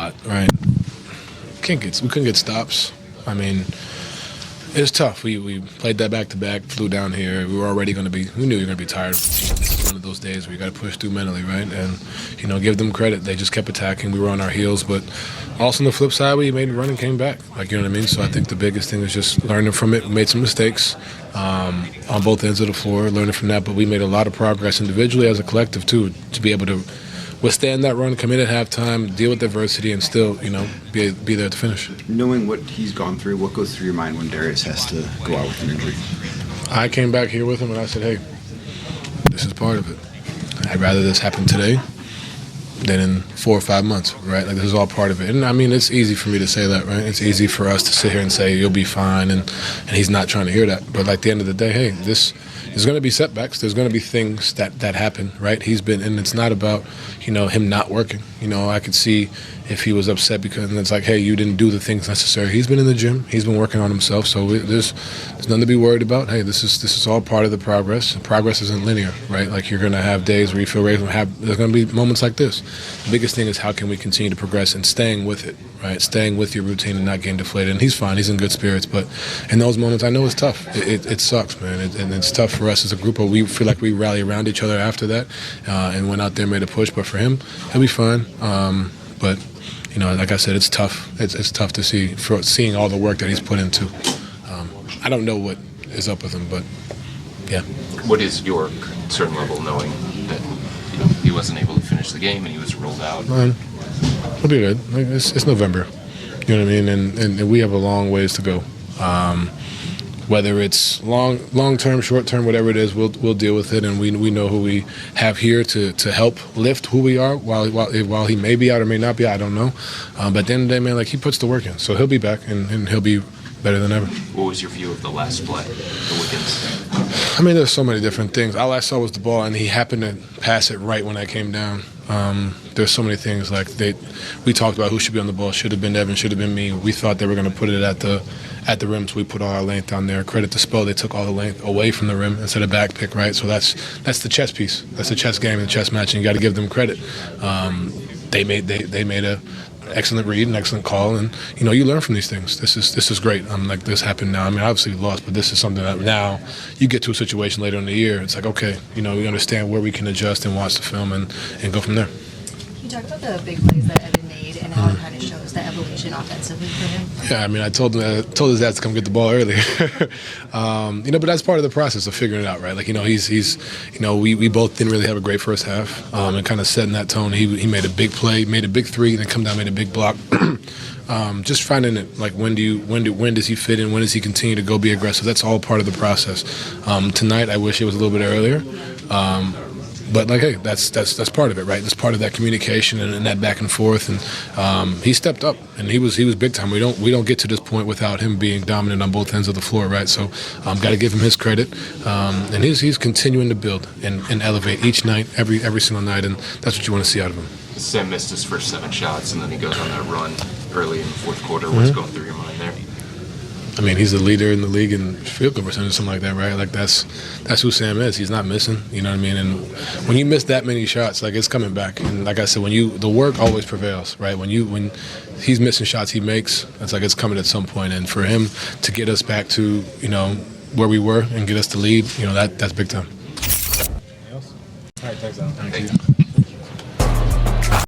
lot, right? We couldn't get stops. I mean, it's tough. We played that back-to-back, flew down here. We knew we were going to be tired. This is one of those days where you got to push through mentally, right? And, give them credit. They just kept attacking. We were on our heels. But also on the flip side, we made a run and came back. You know what I mean? So I think the biggest thing is just learning from it. We made some mistakes on both ends of the floor, learning from that. But we made a lot of progress individually as a collective, too, to be able to withstand that run, come in at halftime, deal with adversity, and still, be there to finish. Knowing what he's gone through, what goes through your mind when Darius has to go out with an injury? I came back here with him and I said, hey, this is part of it. I'd rather this happen today than in 4 or 5 months, right? This is all part of it. And I mean, it's easy for me to say that, right? It's easy for us to sit here and say, you'll be fine, and he's not trying to hear that. But at the end of the day, hey, there's going to be setbacks. There's going to be things that happen, right? And it's not about, him not working. I could see if he was upset because it's like, hey, you didn't do the things necessary. He's been in the gym. He's been working on himself. So there's nothing to be worried about. Hey, this is all part of the progress. Progress isn't linear, right? You're going to have days where you feel ready. There's going to be moments like this. The biggest thing is how can we continue to progress and staying with it, right? Staying with your routine and not getting deflated. And he's fine. He's in good spirits. But in those moments, I know it's tough. It sucks, man. And it's tough for us as a group. But we feel like we rally around each other after that and went out there and made a push. But for him, he'll be fine. But like I said, it's tough. It's tough to see, for seeing all the work that he's put into. I don't know what is up with him, but yeah. What is your concern level knowing that he wasn't able to finish the game and he was ruled out? We'll be good. It's November. You know what I mean? And we have a long ways to go. Whether it's long term, short term, whatever it is, we'll deal with it, and we know who we have here to help lift who we are. While he may be out or may not be, I don't know. But at the end of the day, man, he puts the work in, so he'll be back and he'll be better than ever. What was your view of the last play, the Wiggins? I mean, there's so many different things. All I saw was the ball, and he happened to pass it right when I came down. There's so many things we talked about who should be on the ball. Should have been Evan, should have been me. We thought they were going to put it at the rim, so we put all our length down there. Credit to Spo, they took all the length away from the rim instead of back pick, right? So that's the chess piece. That's the chess game and the chess match, and you got to give them credit. They made a excellent read, an excellent call, and you learn from these things. This is great. This happened now. I mean, obviously we lost, but this is something that now you get to a situation later in the year. It's like, okay, we understand where we can adjust and watch the film and go from there. You talk about the big plays that Evan made and how it kind of shows the evolution offensively for him. Yeah, I mean, I told his dad to come get the ball earlier. But that's part of the process of figuring it out, right? We both didn't really have a great first half, and kind of setting that tone. He made a big play, made a big three, then come down, made a big block. Just finding it, when does he fit in? When does he continue to go be aggressive? That's all part of the process. Tonight, I wish it was a little bit earlier. But hey, that's part of it, right? That's part of that communication and that back and forth. And he stepped up, and he was big time. We don't get to this point without him being dominant on both ends of the floor, right? So got to give him his credit. And he's continuing to build and elevate each night, every single night, and that's what you want to see out of him. Sam missed his first 7 shots, and then he goes on that run early in the fourth quarter. What's going through your mind there? I mean, he's the leader in the league in field goal percentage or something like that, right? That's who Sam is. He's not missing, you know what I mean? And when you miss that many shots, it's coming back. And like I said, the work always prevails, right? When he's missing shots he makes, it's coming at some point. And for him to get us back to, where we were and get us the lead, that's big time. Anything else? All right, thanks, Alan. Thank you.